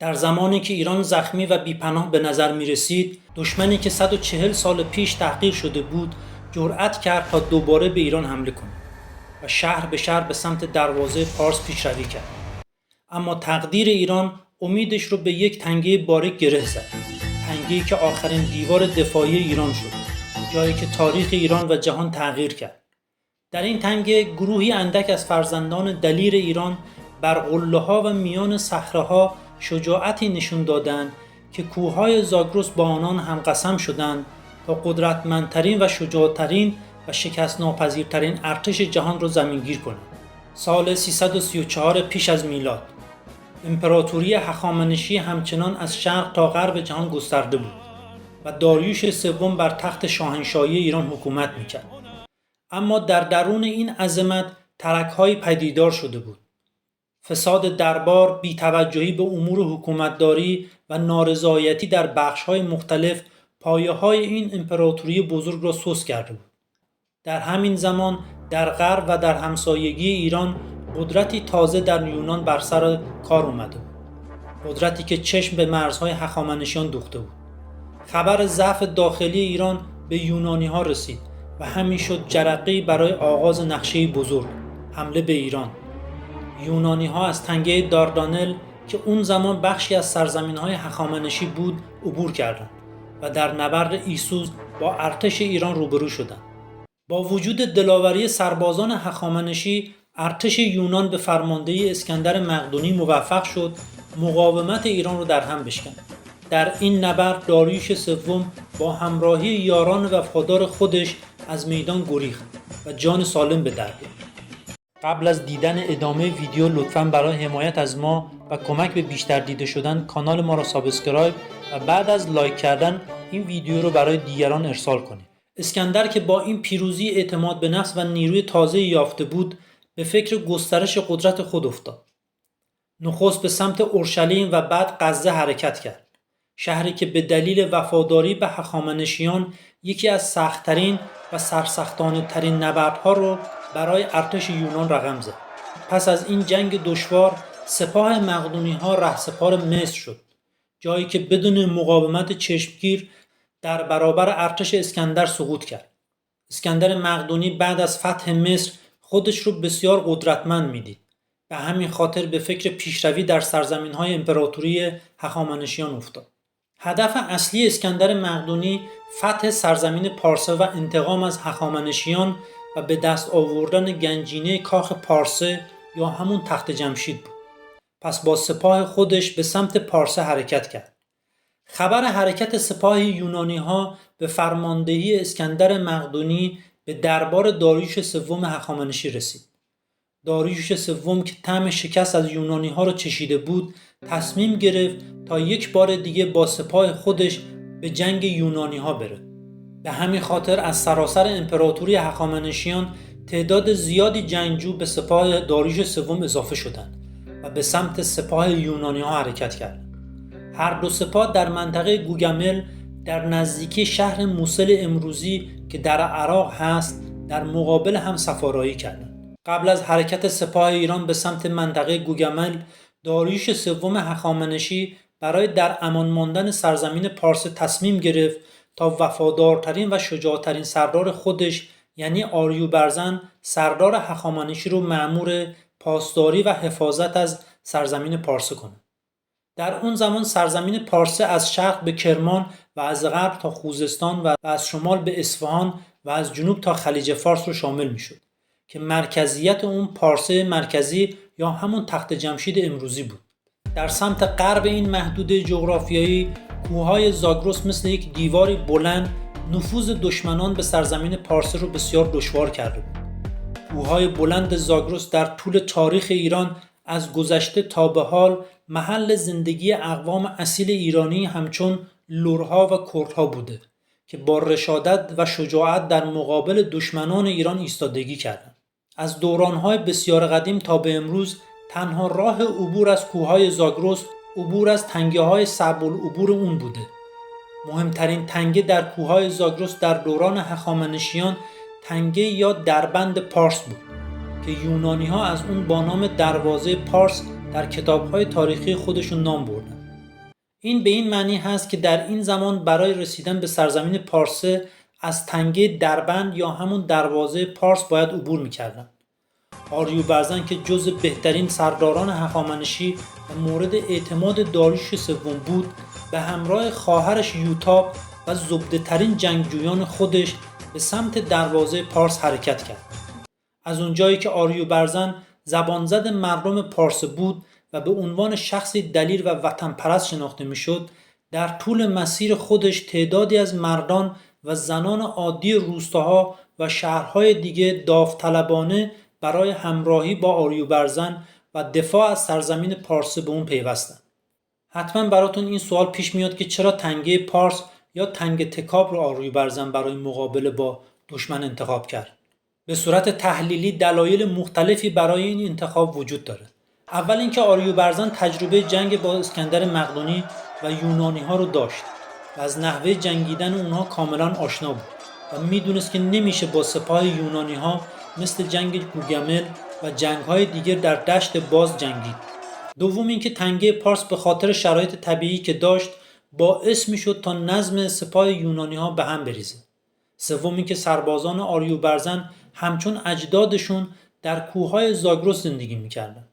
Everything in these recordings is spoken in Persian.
در زمانی که ایران زخمی و بیپناه به نظر می رسید، دشمنی که 140 سال پیش تحقیر شده بود، جرأت کرد تا دوباره به ایران حمله کند و شهر به شهر به سمت دروازه پارس پیشروی کرد. اما تقدیر ایران امیدش رو به یک تنگه باریک گره زد. تنگه‌ای که آخرین دیوار دفاعی ایران شد، جایی که تاریخ ایران و جهان تغییر کرد. در این تنگه گروهی اندک از فرزندان دلیر ایران بر قله‌ها و میان صخره‌ها شجاعتی نشون دادند که کوههای زاگرس با آنان هم قسم شدند تا قدرتمندترین و شجاعترین و شکست ناپذیرترین ارتش جهان را زمینگیر کنند. سال 334 پیش از میلاد امپراتوری هخامنشی همچنان از شرق تا غرب جهان گسترده بود و داریوش سوم بر تخت شاهنشاهی ایران حکومت میکرد. اما در درون این عظمت ترک‌های پدیدار شده بود. فساد دربار، بی‌توجهی به امور حکومتداری و نارضایتی در بخش‌های مختلف پایه‌های این امپراتوری بزرگ را سست کرده بود. در همین زمان در غرب و در همسایگی ایران قدرتی تازه در یونان بر سر کار اومده بود. قدرتی که چشم به مرزهای هخامنشیان دوخته بود. خبر ضعف داخلی ایران به یونانی‌ها رسید و همین شد جرقه‌ای برای آغاز نقشه بزرگ، حمله به ایران. یونانی‌ها از تنگه داردانل که اون زمان بخشی از سرزمین‌های هخامنشی بود عبور کردند و در نبرد ایسوس با ارتش ایران روبرو شدند. با وجود دلاوری سربازان هخامنشی، ارتش یونان به فرماندهی اسکندر مقدونی موفق شد مقاومت ایران را در هم بشکند. در این نبرد داریوش سوم با همراهی یاران وفادار خودش از میدان گریخت و جان سالم به در برد. قبل از دیدن ادامه ویدیو لطفاً برای حمایت از ما و کمک به بیشتر دیده شدن کانال ما را سابسکرایب و بعد از لایک کردن این ویدیو رو برای دیگران ارسال کنید. اسکندر که با این پیروزی اعتماد به نفس و نیروی تازه یافته بود، به فکر گسترش قدرت خود افتاد. نخست به سمت اورشلیم و بعد غزه حرکت کرد. شهری که به دلیل وفاداری به هخامنشیان یکی از سخت‌ترین و سرسختانه ترین نبردها را برای ارتش یونان رقم زد. پس از این جنگ دشوار سپاه مقدونی‌ها رهسپار مصر شد، جایی که بدون مقاومت چشمگیر در برابر ارتش اسکندر سقوط کرد. اسکندر مقدونی بعد از فتح مصر خودش رو بسیار قدرتمند میدید. به همین خاطر به فکر پیشروی در سرزمین‌های امپراتوری هخامنشیان افتاد. هدف اصلی اسکندر مقدونی فتح سرزمین پارسه و انتقام از هخامنشیان و به دست آوردن گنجینه کاخ پارسه یا همون تخت جمشید بود. پس با سپاه خودش به سمت پارسه حرکت کرد. خبر حرکت سپاه یونانی‌ها به فرماندهی اسکندر مقدونی به دربار داریوش سوم هخامنشی رسید. داریوش سوم که طعم شکست از یونانی‌ها را چشیده بود، تصمیم گرفت تا یک بار دیگه با سپاه خودش به جنگ یونانی‌ها بره. به همین خاطر از سراسر امپراتوری هخامنشیان تعداد زیادی جنگجو به سپاه داریوش سوم اضافه شدند و به سمت سپاه یونانی‌ها حرکت کردند. هر دو سپاه در منطقه گوگمل در نزدیکی شهر موصل امروزی که در عراق هست در مقابل هم سفارایی کردند. قبل از حرکت سپاه ایران به سمت منطقه گوگمل، داریوش سوم هخامنشی برای در امان ماندن سرزمین پارس تصمیم گرفت تا وفادارترین و شجاعترین سردار خودش یعنی آریوبرزن سردار هخامنشی رو مأمور پاسداری و حفاظت از سرزمین پارس کنه. در اون زمان سرزمین پارسه از شرق به کرمان و از غرب تا خوزستان و از شمال به اصفهان و از جنوب تا خلیج فارس رو شامل میشد که مرکزیت اون پارسه مرکزی یا همون تخت جمشید امروزی بود. در سمت غرب این محدوده جغرافیایی کوههای زاگرس مثل یک دیواری بلند نفوذ دشمنان به سرزمین پارسه رو بسیار دشوار کرده بود. کوههای بلند زاگرس در طول تاریخ ایران از گذشته تا به حال محل زندگی اقوام اصیل ایرانی همچون لرها و کردها بوده که با رشادت و شجاعت در مقابل دشمنان ایران ایستادگی کردند. از دورانهای بسیار قدیم تا به امروز تنها راه عبور از کوههای زاگرس عبور از تنگه‌های صعب العبور اون بوده. مهمترین تنگه در کوههای زاگرس در دوران هخامنشیان تنگه یا دربند پارس بود که یونانی‌ها از اون با نام دروازه پارس در کتاب‌های تاریخی خودشون نام بردن. این به این معنی هست که در این زمان برای رسیدن به سرزمین پارسه از تنگه دربند یا همون دروازه پارس باید عبور می‌کردند. آریوبرزن که جز بهترین سرداران هخامنشی و مورد اعتماد داریوش سوم بود، به همراه خواهرش یوتاب و زبده‌ترین جنگجویان خودش به سمت دروازه پارس حرکت کرد. از اونجایی که آریوبرزن زبانزد مردم پارس بود و به عنوان شخصی دلیر و وطن پرست شناخته میشد، در طول مسیر خودش تعدادی از مردان و زنان عادی روستاها و شهرهای دیگه داوطلبانه برای همراهی با آریوبرزن و دفاع از سرزمین پارس به اون پیوستن. حتما براتون این سوال پیش میاد که چرا تنگه پارس یا تنگه تکاب رو آریوبرزن برای مقابله با دشمن انتخاب کرد. به صورت تحلیلی دلایل مختلفی برای این انتخاب وجود داره. اول اینکه آریوبرزن تجربه جنگ با اسکندر مقدونی و یونانی ها رو داشت و از نحوه جنگیدن اونها کاملا آشنا بود و میدونست که نمیشه با سپاه یونانی ها مثل جنگ گوگمل و جنگ های دیگر در دشت باز جنگید. دوم اینکه تنگه پارس به خاطر شرایط طبیعی که داشت باعث میشد تا نظم سپاه یونانی ها به هم بریزه. سوم اینکه سربازان آریوبرزن همچون اجدادشون در کوههای زاگرس زندگی میکردن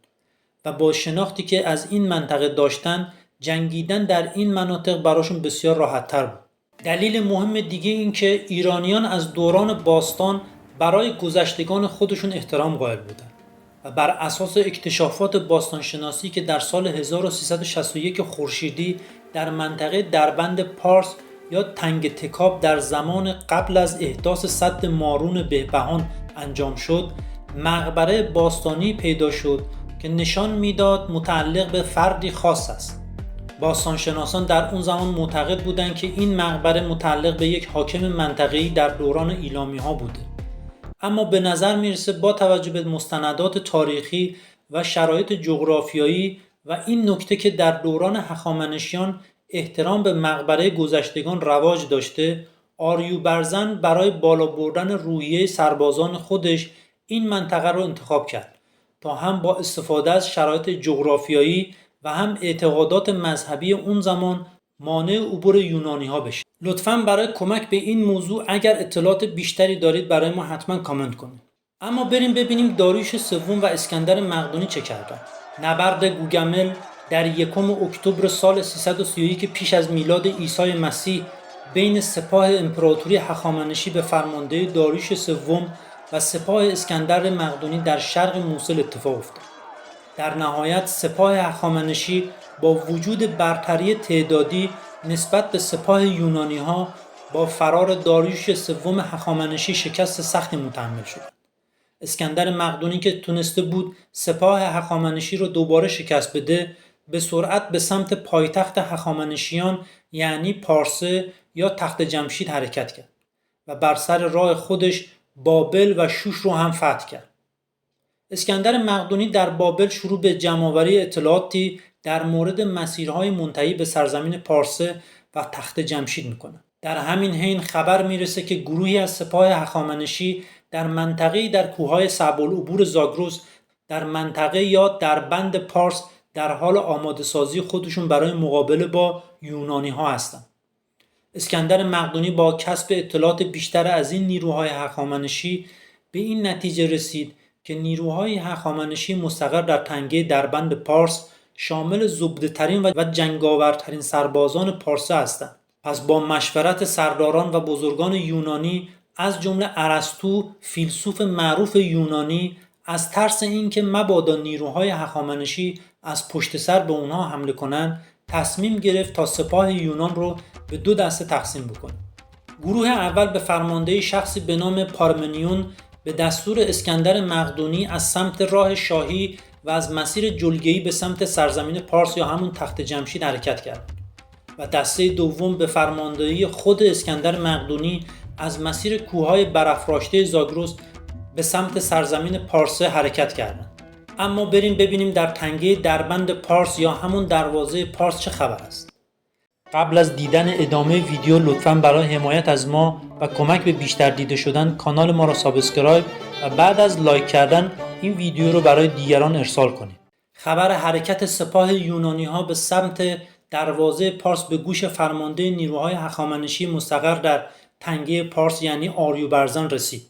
و با شناختی که از این منطقه داشتن جنگیدن در این مناطق براشون بسیار راحت تر بود. دلیل مهم دیگه این که ایرانیان از دوران باستان برای گذشتگان خودشون احترام قائل بودن و بر اساس اکتشافات باستانشناسی که در سال 1361 خورشیدی در منطقه دربند پارس یا تنگ تکاب در زمان قبل از احداث سد مارون بهبهان انجام شد، مقبره باستانی پیدا شد که نشان میداد متعلق به فردی خاص است. باستانشناسان در اون زمان معتقد بودند که این مقبره متعلق به یک حاکم منطقه‌ای در دوران ایلامی ها بوده. اما به نظر میرسه با توجه به مستندات تاریخی و شرایط جغرافیایی و این نکته که در دوران هخامنشیان احترام به مقبره گذشتگان رواج داشته، آریوبرزن برای بالا بردن روحیه سربازان خودش این منطقه رو انتخاب کرد تا هم با استفاده از شرایط جغرافیایی و هم اعتقادات مذهبی اون زمان مانع عبور یونانی ها بشه. لطفاً برای کمک به این موضوع اگر اطلاعات بیشتری دارید برای ما حتما کامنت کنید. اما بریم ببینیم داریوش سوم و اسکندر مقدونی چه کردند. نبرد گوگمل در 1 اکتبر سال 331 پیش از میلاد عیسی مسیح بین سپاه امپراتوری هخامنشی به فرماندهی داریوش سوم و سپاه اسکندر مقدونی در شرق موصل اتفاق افتاد. در نهایت سپاه هخامنشی با وجود برتری تعدادی نسبت به سپاه یونانی ها با فرار داریوش سوم هخامنشی شکست سختی متحمل شد. اسکندر مقدونی که تونسته بود سپاه هخامنشی رو دوباره شکست بده، به سرعت به سمت پایتخت هخامنشیان یعنی پارسه یا تخت جمشید حرکت کرد و بر سر راه خودش بابل و شوش رو هم فتح کرد. اسکندر مقدونی در بابل شروع به جمع‌آوری اطلاعاتی در مورد مسیرهای منتهی به سرزمین پارسه و تخت جمشید میکنه. در همین حین خبر میرسه که گروهی از سپاه هخامنشی در منطقه‌ای در کوههای صعب‌العبور زاگرس در منطقه یا در بند پارس در حال آماده سازی خودشون برای مقابله با یونانی ها هستند. اسکندر مقدونی با کسب اطلاعات بیشتر از این نیروهای هخامنشی به این نتیجه رسید که نیروهای هخامنشی مستقر در تنگه دربند پارس شامل زبده‌ترین و جنگاورترین سربازان پارسه هستند. پس با مشورت سرداران و بزرگان یونانی از جمله ارسطو فیلسوف معروف یونانی از ترس اینکه مبادا نیروهای هخامنشی از پشت سر به اونها حمله کنند تصمیم گرفت تا سپاه یونان رو به 2 دسته تقسیم بکنه. گروه اول به فرماندهی شخصی به نام پارمنیون به دستور اسکندر مقدونی از سمت راه شاهی و از مسیر جلگه‌ای به سمت سرزمین پارس یا همون تخت جمشید حرکت کرد و دسته دوم به فرماندهی خود اسکندر مقدونی از مسیر کوههای برافراشته زاگرس به سمت سرزمین پارسه حرکت کردند. اما بریم ببینیم در تنگه دربند پارس یا همون دروازه پارس چه خبر است. قبل از دیدن ادامه ویدیو لطفاً برای حمایت از ما و کمک به بیشتر دیده شدن کانال ما را سابسکرایب و بعد از لایک کردن این ویدیو رو برای دیگران ارسال کنید. خبر حرکت سپاه یونانی ها به سمت دروازه پارس به گوش فرمانده نیروهای هخامنشی مستقر در تنگه پارس یعنی آریوبرزن رسید.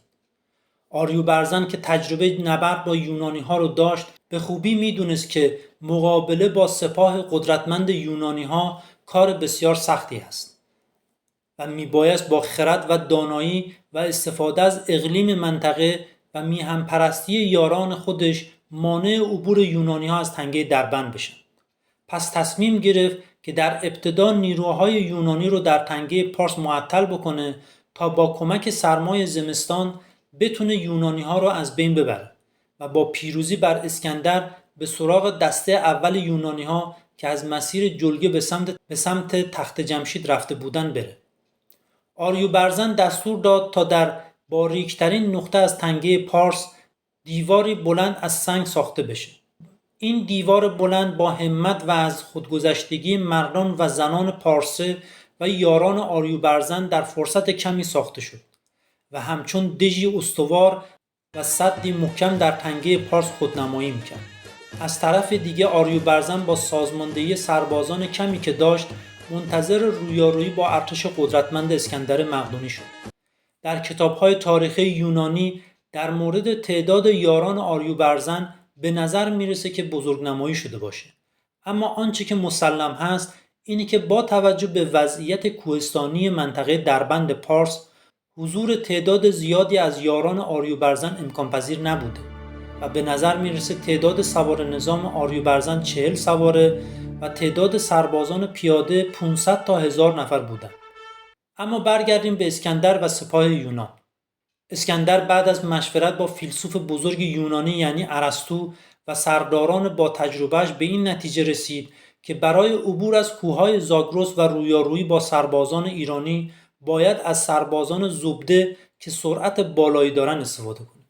آریوبرزن که تجربه نبرد با یونانی ها رو داشت به خوبی میدونست که مقابله با سپاه قدرتمند یونانی ها کار بسیار سختی است و میبایست با خرد و دانایی و استفاده از اقلیم منطقه و میهم پرستی یاران خودش مانع عبور یونانی ها از تنگه دربند بشن. پس تصمیم گرفت که در ابتدا نیروهای یونانی رو در تنگه پارس معطل بکنه تا با کمک سرمای زمستان بتونه یونانی ها رو از بین ببره و با پیروزی بر اسکندر به سراغ دسته اول یونانی ها که از مسیر جلگه به سمت تخت جمشید رفته بودن بره. آریوبرزن دستور داد تا در باریکترین نقطه از تنگه پارس دیواری بلند از سنگ ساخته بشه. این دیوار بلند با همت و از خودگذشتگی مردان و زنان پارسه و یاران آریوبرزن در فرصت کمی ساخته شد و همچون دژی استوار و سدی محکم در تنگه پارس خودنمایی میکرد. از طرف دیگه آریوبرزن با سازماندهی سربازان کمی که داشت منتظر رویارویی با ارتش قدرتمند اسکندر مقدونی شد. در کتاب‌های تاریخی یونانی در مورد تعداد یاران آریوبرزن به نظر میرسه که بزرگنمایی شده باشه، اما آنچه که مسلم هست اینه که با توجه به وضعیت کوهستانی منطقه دربند پارس حضور تعداد زیادی از یاران آریوبرزن امکان پذیر نبوده و به نظر میرسه تعداد سوار نظام آریوبرزن 40 سواره و تعداد سربازان پیاده 500 تا 1000 نفر بودند. اما برگردیم به اسکندر و سپاه یونان. اسکندر بعد از مشورت با فیلسوف بزرگ یونانی یعنی ارسطو و سرداران با تجربهش به این نتیجه رسید که برای عبور از کوههای زاگرس و رویارویی با سربازان ایرانی باید از سربازان زبده که سرعت بالایی دارن استفاده کنه.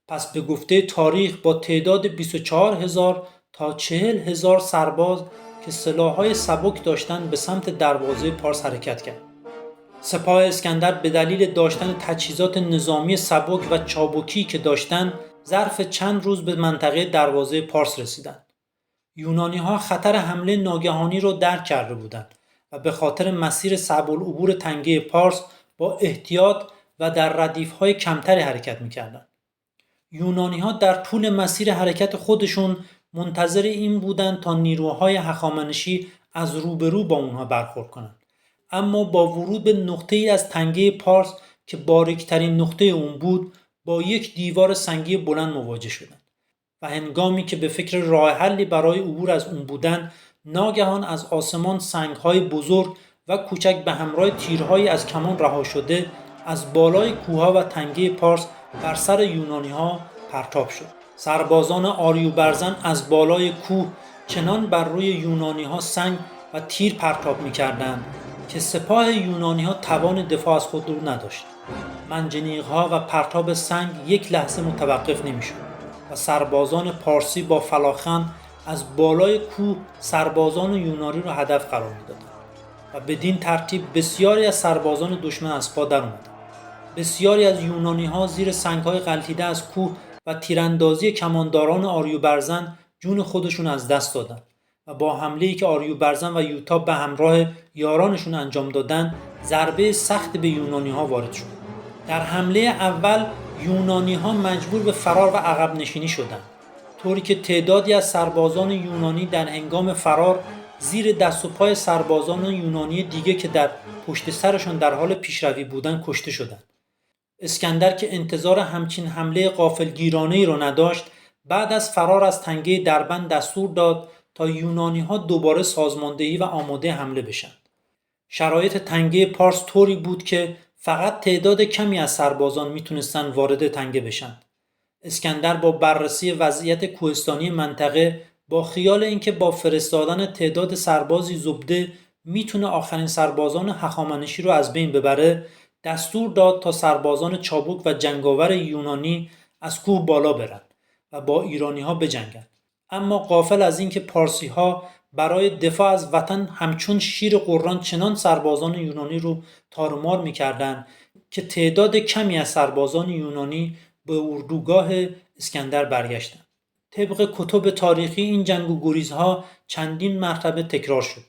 پس به گفته تاریخ با تعداد 24000 تا 40000 سرباز که سلاح‌های سبک داشتن به سمت دروازه پارس حرکت کرد. سپاه اسکندر به دلیل داشتن تجهیزات نظامی سبک و چابکی که داشتن ظرف چند روز به منطقه دروازه پارس رسیدند. یونانی‌ها خطر حمله ناگهانی رو درک کرده بودند و به خاطر مسیر صعب العبور تنگه پارس با احتیاط و در ردیف‌های کمتری حرکت می‌کردند. یونانی‌ها در طول مسیر حرکت خودشون منتظر این بودند تا نیروهای هخامنشی از روبرو با اونها برخورد کنند. اما با ورود به نقطه‌ای از تنگه پارس که باریکترین نقطه اون بود با یک دیوار سنگی بلند مواجه شدند و هنگامی که به فکر راه حلی برای عبور از اون بودند ناگهان از آسمان سنگ‌های بزرگ و کوچک به همراه تیرهایی از کمان رها شده از بالای کوه‌ها و تنگه پارس بر سر یونانی‌ها پرتاب شد. سربازان آریوبرزن از بالای کوه چنان بر روی یونانی‌ها سنگ و تیر پرتاب می‌کردند که سپاه یونانی‌ها توان دفاع از خود رو نداشت. منجنیق‌ها و پرتاب سنگ یک لحظه متوقف نمی‌شد و سربازان پارسی با فلاخن از بالای کوه سربازان یونانی را هدف قرار می‌دادند و بدین ترتیب بسیاری از سربازان دشمن از پا درآمدند. بسیاری از یونانی‌ها زیر سنگ‌های غلتیده از کوه و تیراندازی کمانداران آریوبرزن جون خودشون از دست دادند و با حمله‌ای که آریوبرزن و یوتا به همراه یارانشون انجام دادن ضربه سخت به یونانی‌ها وارد شد. در حمله اول یونانی‌ها مجبور به فرار و عقب نشینی شدند، طوری که تعدادی از سربازان یونانی در هنگام فرار زیر دست و پای سربازان یونانی دیگه که در پشت سرشون در حال پیشروی بودند کشته شدند. اسکندر که انتظار همچین حمله غافلگیرانه‌ای را نداشت، بعد از فرار از تنگه دربند دستور داد تا یونانی‌ها دوباره سازماندهی و آماده حمله بشند. شرایط تنگه پارس طوری بود که فقط تعداد کمی از سربازان میتونستن وارد تنگه بشن. اسکندر با بررسی وضعیت کوهستانی منطقه با خیال اینکه با فرستادن تعداد سربازی زبده میتونه آخرین سربازان هخامنشی رو از بین ببره، دستور داد تا سربازان چابک و جنگاور یونانی از کوه بالا برن و با ایرانی‌ها بجنگن. اما غافل از اینکه پارسی‌ها برای دفاع از وطن همچون شیر قران چنان سربازان یونانی رو تارمار می‌کردند که تعداد کمی از سربازان یونانی به اردوگاه اسکندر برگشتند. طبق کتب تاریخی این جنگ و گریزها چندین مرتبه تکرار شد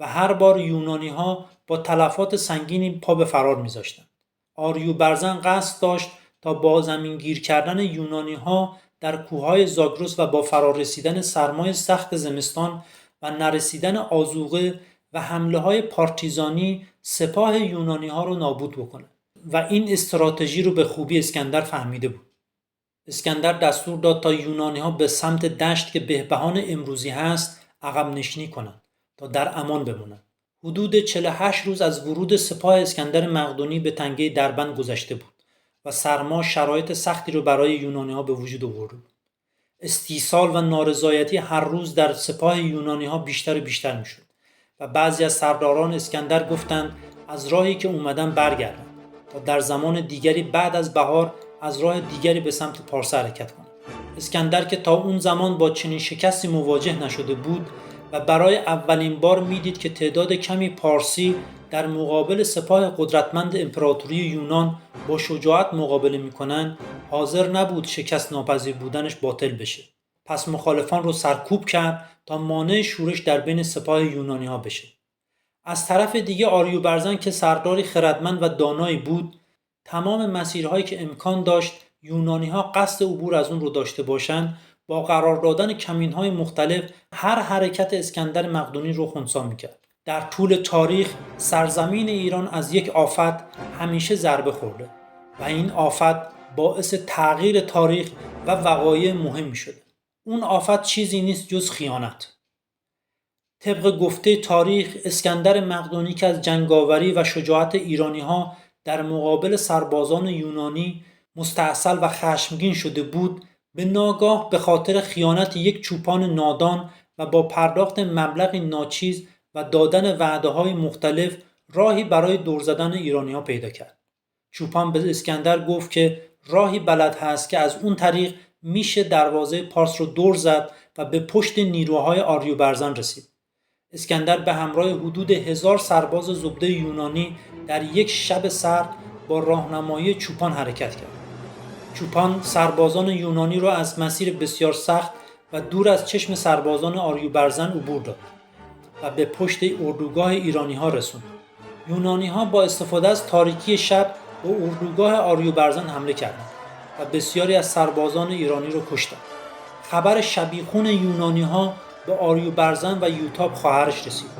و هر بار یونانی‌ها با تلفات سنگینی پا به فرار می‌ذاشتند. آریوبرزن قصد داشت تا با زمین گیر کردن یونانی‌ها در کوههای زاگرس و با فرار رسیدن سرمای سخت زمستان و نرسیدن آذوقه و حمله‌های پارتیزانی سپاه یونانی‌ها رو نابود بکنه و این استراتژی رو به خوبی اسکندر فهمیده بود. اسکندر دستور داد تا یونانی‌ها به سمت دشت که بهبهان امروزی هست عقب نشینی کنند تا در امان بمونند. حدود 48 روز از ورود سپاه اسکندر مقدونی به تنگه دربند گذشته بود و سرما شرایط سختی رو برای یونانی‌ها به وجود آورد. استیصال و نارضایتی هر روز در سپاه یونانی‌ها بیشتر و بیشتر می‌شد و بعضی از سرداران اسکندر گفتند از راهی که اومدن برگردند تا در زمان دیگری بعد از بهار از راه دیگری به سمت پارس حرکت کنند. اسکندر که تا اون زمان با چنین شکستی مواجه نشده بود و برای اولین بار میدید که تعداد کمی پارسی در مقابل سپاه قدرتمند امپراتوری یونان با شجاعت مقابله میکنن، حاضر نبود شکست ناپذیر بودنش باطل بشه. پس مخالفان رو سرکوب کرد تا مانع شورش در بین سپاه یونانی ها بشه. از طرف دیگه آریوبرزن که سرداری خردمند و دانایی بود، تمام مسیرهایی که امکان داشت یونانی ها قصد عبور از اون رو داشته باشن، با قرار دادن کمین‌های مختلف هر حرکت اسکندر مقدونی رو خنثی می‌کرد. در طول تاریخ سرزمین ایران از یک آفت همیشه ضربه خورده و این آفت باعث تغییر تاریخ و وقایع مهمی شده. اون آفت چیزی نیست جز خیانت. طبق گفته تاریخ، اسکندر مقدونی که از جنگاوری و شجاعت ایرانی‌ها در مقابل سربازان یونانی مستعصل و خشمگین شده بود، به ناگاه به خاطر خیانت یک چوپان نادان و با پرداخت مبلغی ناچیز و دادن وعده‌های مختلف راهی برای دور زدن ایرانی‌ها پیدا کرد. چوپان به اسکندر گفت که راهی بلد هست که از اون طریق میشه دروازه پارس رو دور زد و به پشت نیروهای آریوبرزن رسید. اسکندر به همراه حدود 1000 سرباز زبده یونانی در یک شب سرد با راهنمایی چوپان حرکت کرد. چوپان سربازان یونانی را از مسیر بسیار سخت و دور از چشم سربازان آریوبرزن عبور داد و به پشت اردوگاه ایرانی ها رسوند. یونانی ها با استفاده از تاریکی شب به اردوگاه آریوبرزن حمله کردند و بسیاری از سربازان ایرانی را کشتند. خبر شبیخون یونانی ها به آریوبرزن و یوتاب خواهرش رسید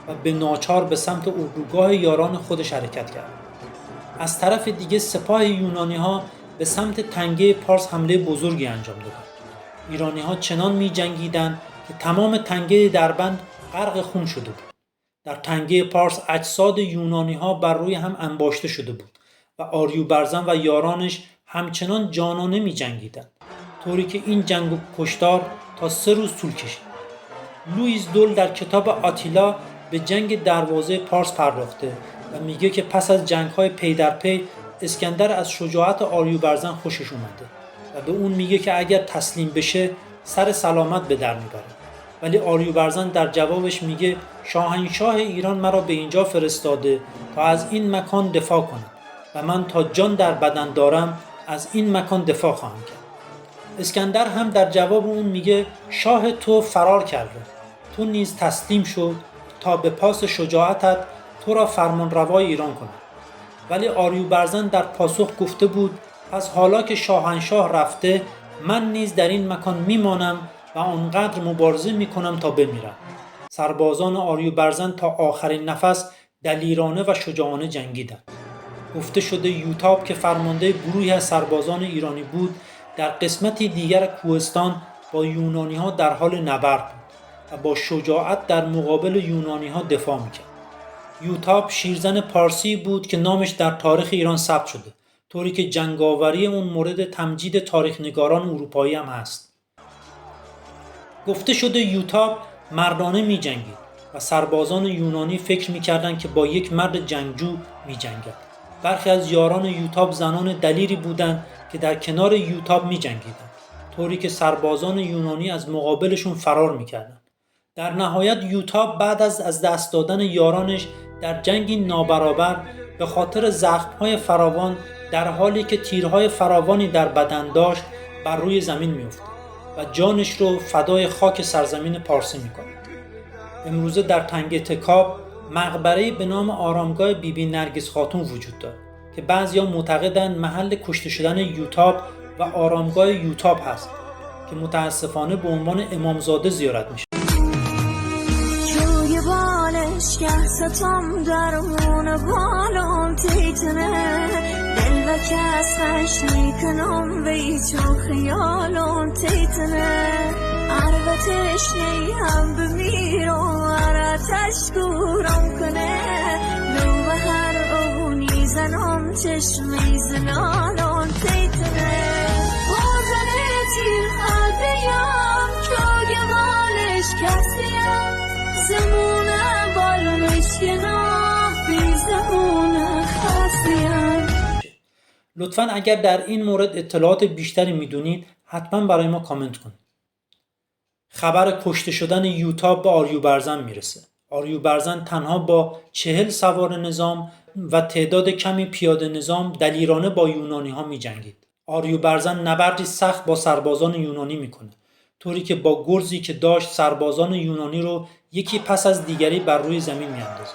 و به ناچار به سمت اردوگاه یاران خودش حرکت کرد. از طرف دیگه سپاه یونانی ها به سمت تنگه پارس حمله بزرگی انجام دادند. ایرانی ها چنان می جنگیدند که تمام تنگه دربند غرق خون شده بود. در تنگه پارس اجساد یونانی ها بر روی هم انباشته شده بود و آریوبرزن و یارانش همچنان جانانه می جنگیدند، طوری که این جنگ و کشتار تا 3 روز طول کشید. لوئیس دول در کتاب آتیلا به جنگ دروازه پارس پرداخته و میگه که پس از جنگ‌های پی در پی اسکندر از شجاعت آریوبرزن خوشش اومده و به اون میگه که اگر تسلیم بشه سر سلامت به در میبره. ولی آریوبرزن در جوابش میگه شاهنشاه ایران مرا به اینجا فرستاده تا از این مکان دفاع کنم و من تا جان در بدن دارم از این مکان دفاع خواهم کرد. اسکندر هم در جواب اون میگه شاه تو فرار کرده، تو نیز تسلیم شو تا به پاس شجاعتت تو را فرمانروای ایران کنم. ولی آریوبرزن در پاسخ گفته بود پس حالا که شاهنشاه رفته من نیز در این مکان میمانم و آنقدر مبارزه میکنم تا بمیرم. سربازان آریوبرزن تا آخرین نفس دلیرانه و شجاعانه جنگیدند. گفته شده یوتاب که فرمانده گروهی از سربازان ایرانی بود در قسمتی دیگر کوهستان با یونانی ها در حال نبرد بود و با شجاعت در مقابل یونانی ها دفاع میکرد. یوتاب شیرزن پارسی بود که نامش در تاریخ ایران ثبت شده، طوری که جنگاوری اون مورد تمجید تاریخ نگاران اروپایی هم هست. گفته شده یوتاب مردانه می جنگید و سربازان یونانی فکر می کردن که با یک مرد جنگجو می جنگد. برخی از یاران یوتاب زنان دلیری بودند که در کنار یوتاب می جنگیدند، طوری که سربازان یونانی از مقابلشون فرار می کردن. در نهایت یوتاب بعد از دست دادن یارانش در جنگی نابرابر به خاطر زخم‌های فراوان در حالی که تیرهای فراوانی در بدن داشت بر روی زمین می‌افته و جانش رو فدای خاک سرزمین پارسی می‌کنه. امروزه در تنگه تکاب مقبره‌ای به نام آرامگاه بیبی نرگس خاتون وجود دارد که بعضیا معتقدند محل کشته شدن یوتاب و آرامگاه یوتاب هست که متاسفانه به عنوان امامزاده زیارت میشه. جوی بالش که ستم درمون بالم تیتنه دل و کسش میکنم ویچو خیالم تیتنه عربتش نیم بمیرم عرتش گورم کنه نو به هر اونی زنم چشمی زلالم تیتنه بازنه تیر قلبیم جوی بالش کسیم زمونه بالش کنم بی زمونه خستیم. لطفاً اگر در این مورد اطلاعات بیشتری میدونید حتما برای ما کامنت کنید. خبر کشته شدن یوتاب به آریوبرزن میرسه. آریوبرزن تنها با 40 سوار نظام و تعداد کمی پیاده نظام دلیرانه با یونانی ها می جنگید. آریوبرزن نبردی سخت با سربازان یونانی میکنه، طوری که با گرزی که داشت سربازان یونانی رو یکی پس از دیگری بر روی زمین میاندازه.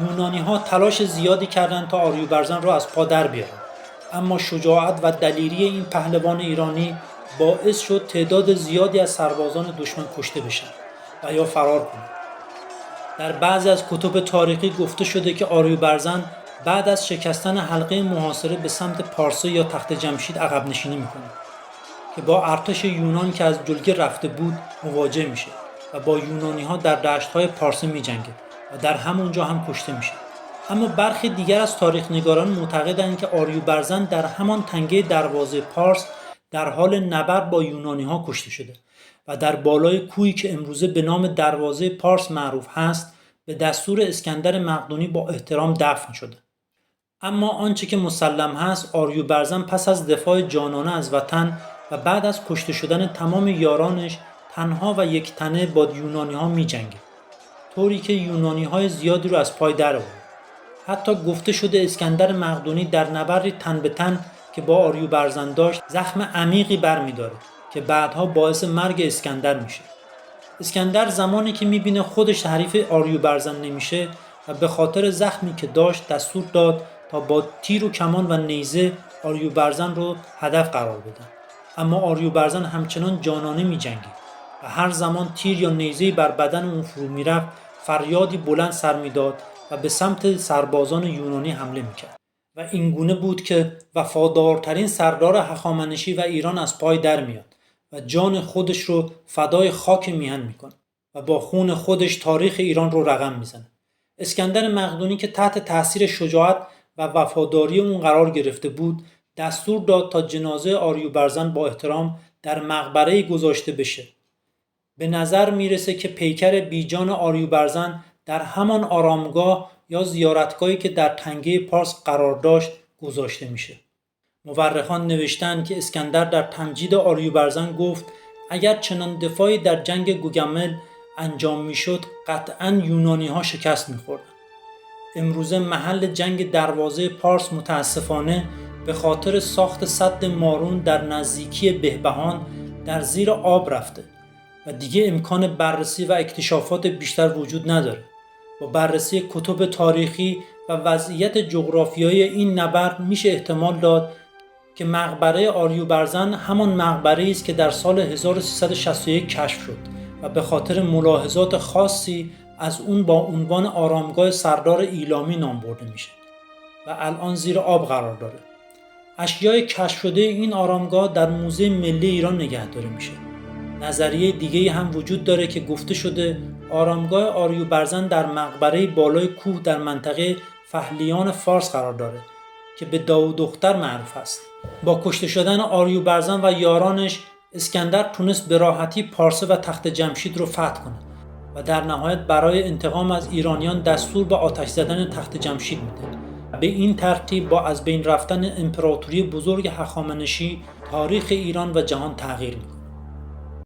یونانی ها تلاش زیادی کردند تا آریوبرزن رو از پا در بیارن، اما شجاعت و دلیری این پهلوان ایرانی باعث شد تعداد زیادی از سربازان دشمن کشته بشن و یا فرار کنند. در بعضی از کتب تاریخی گفته شده که آریوبرزن بعد از شکستن حلقه محاصره به سمت پارسه یا تخت جمشید عقب نشینی میکنه که با ارتش یونان که از جلگه رفته بود مواجه میشه و با یونانی ها در دشت‌های پارسه میجنگه و در همونجا هم کشته میشه. اما برخی دیگر از تاریخ نگاران معتقدند که آریوبرزن در همان تنگه دروازه پارس در حال نبرد با یونانی ها کشته شده و در بالای کوهی که امروزه به نام دروازه پارس معروف هست به دستور اسکندر مقدونی با احترام دفن شده. اما آنچه که مسلم هست، آریوبرزن پس از دفاع جانانه از وطن و بعد از کشته شدن تمام یارانش تنها و یک تنه با یونانی ها می جنگه، طوری که یونانی های زیادی رو از پای در آورد. حتی گفته شده اسکندر مقدونی در نبردی تن به تن که با آریوبرزن داشت زخم عمیقی برمی‌داره که بعدها باعث مرگ اسکندر میشه. اسکندر زمانی که میبینه خودش حریف آریوبرزن نمیشه و به خاطر زخمی که داشت دستور داد تا با تیر و کمان و نیزه آریوبرزن رو هدف قرار بدن، اما آریوبرزن همچنان جانانه میجنگید و هر زمان تیر یا نیزه‌ای بر بدن اون فرو میرفت فریادی بلند سر میداد و به سمت سربازان یونانی حمله میکرد و این گونه بود که وفادارترین سردار هخامنشی و ایران از پای در میاد و جان خودش رو فدای خاک میهن میکنه و با خون خودش تاریخ ایران رو رقم میزنه. اسکندر مقدونی که تحت تاثیر شجاعت و وفاداری اون قرار گرفته بود دستور داد تا جنازه آریوبرزن با احترام در مقبره گذاشته بشه. به نظر میرسه که پیکر بیجان آریوبرزن در همان آرامگاه یا زیارتگاهی که در تنگه پارس قرار داشت گذاشته میشه. مورخان نوشتند که اسکندر در تمجید آریوبرزن گفت اگر چنان دفاعی در جنگ گوگمل انجام میشد قطعاً یونانی ها شکست میخوردن. امروزه محل جنگ دروازه پارس متاسفانه به خاطر ساخت سد مارون در نزدیکی بهبهان در زیر آب رفته و دیگه امکان بررسی و اکتشافات بیشتر وجود نداره. با بررسی کتب تاریخی و وضعیت جغرافیایی این نبرد میشه احتمال داد که مقبره آریوبرزن همان مقبره‌ای است که در سال 1361 کشف شد و به خاطر ملاحظات خاصی از اون با عنوان آرامگاه سردار ایلامی نام برده میشه و الان زیر آب قرار داره. اشیای کشف شده این آرامگاه در موزه ملی ایران نگهداری میشه. نظریه دیگه‌ای هم وجود داره که گفته شده آرامگاه آریوبرزن در مقبره بالای کوه در منطقه فهلیان فارس قرار داره که به داوود دختر معروف است. با کشته شدن آریوبرزن و یارانش اسکندر تونست به راحتی پارسه و تخت جمشید رو فتح کنه و در نهایت برای انتقام از ایرانیان دستور به آتش زدن تخت جمشید میده. به این ترتیب با از بین رفتن امپراتوری بزرگ هخامنشی تاریخ ایران و جهان تغییر میکنه.